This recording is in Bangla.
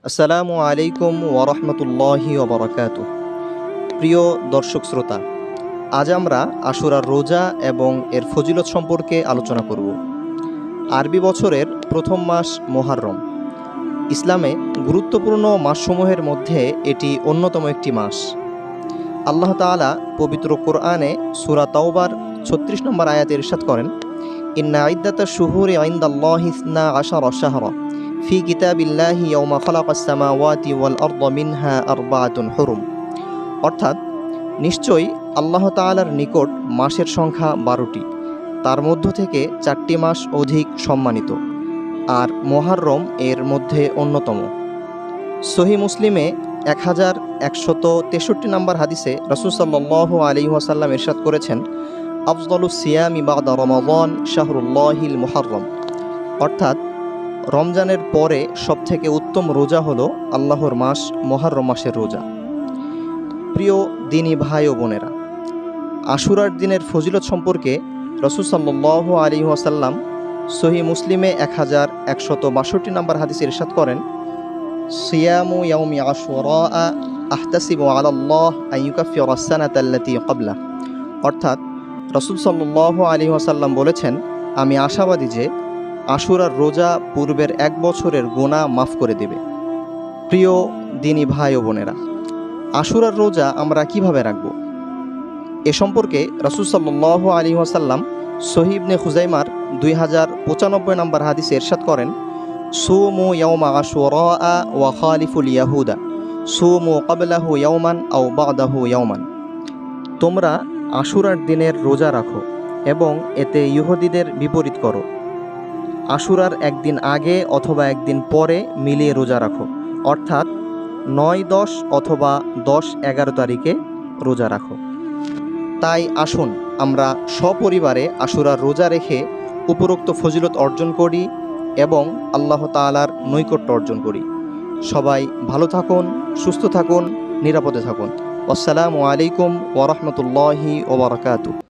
আসসালামু আলাইকুম ওয়ারহমতুল্লাহি ওবরাকাতুহ। প্রিয় দর্শক শ্রোতা, আজ আমরা আশুরার রোজা এবং এর ফজিলত সম্পর্কে আলোচনা করব। আরবি বছরের প্রথম মাস মুহররম। ইসলামে গুরুত্বপূর্ণ মাসসমূহের মধ্যে এটি অন্যতম একটি মাস। আল্লাহ তাআলা পবিত্র কোরআনে সূরা তাওবার ৩৬ নম্বর আয়াতে ইরশাদ করেন, ইন্না ইদ্দাতাশ শুহুরি ইনদাল্লাহি 12 শাহরা ফি কিতাবিল্লাহি ইয়াওমা খালাকাস সামাওয়াতি ওয়াল আরদা মিনহা আরবাআতুন হুরুম। অর্থাৎ, নিশ্চয়ই আল্লাহ তাআলার নিকট মাসের সংখ্যা 12টি, তার মধ্য থেকে 4টি মাস অধিক সম্মানিত, আর মুহররম এর মধ্যে অন্যতম। সহিহ মুসলিমে 1163 নম্বর হাদিসে রাসূল সাল্লাল্লাহু আলাইহি ওয়াসাল্লাম ইরশাদ করেছেন, আফযলুস সিয়ামি বা'দা রমাদান শাহরুল্লাহিল মুহররম। অর্থাৎ, রমজানের পরে সবথেকে উত্তম রোজা হলো আল্লাহর মাস মুহররম মাসের রোজা। প্রিয় দিনী ভাই ও বোনেরা, আশুরার দিনের ফজিলত সম্পর্কে রাসূল সাল্লাল্লাহু আলাইহি ওয়াসাল্লাম সহিহ মুসলিমে 1162 নম্বর হাদিসে ইরশাদ করেন, সিয়ামু ইয়াউমি আশুরা আহতাসিবু আলাল্লাহ আন ইউকাফিরাস সানাতাল্লাতী ক্বাবলা। অর্থাৎ, রাসূল সাল্লাল্লাহু আলাইহি ওয়াসাল্লাম বলেছেন, আমি আশাবাদী যে আশুরার রোজা পূর্বের 1 বছরের গুনাহ মাফ করে দেবে। প্রিয় দিনী ভাই ও বোনেরা, আশুরার রোজা আমরা কিভাবে রাখব, এ সম্পর্কে রাসূল সাল্লাল্লাহু আলাইহি ওয়াসাল্লাম সহিহ ইবনে খুজাইমার 2095 নম্বর হাদিসে ইরশাদ করেন, সুমু ইয়াউমা আশুরা ওয়া খালিফুল ইয়াহুদা সুমু ক্বাবলাহু ইয়াওমান আও বা'দাহু ইয়াওমান। তোমরা আশুরার দিনের রোজা রাখো এবং এতে ইহুদিদের বিপরীত করো। আশুরার একদিন আগে অথবা একদিন পরে মিলিয়ে রোজা রাখো, অর্থাৎ 9-10 অথবা 10-11 তারিখে রোজা রাখো। তাই আসুন আমরা সপরিবারে আশুরার রোজা রেখে উপরোক্ত ফজিলত অর্জন করি এবং আল্লাহ তাআলার নৈকট্য অর্জন করি। সবাই ভালো থাকুন, সুস্থ থাকুন, নিরাপদে থাকুন। আসসালামু আলাইকুম ওয়া রাহমাতুল্লাহি ওয়া বারাকাতুহু।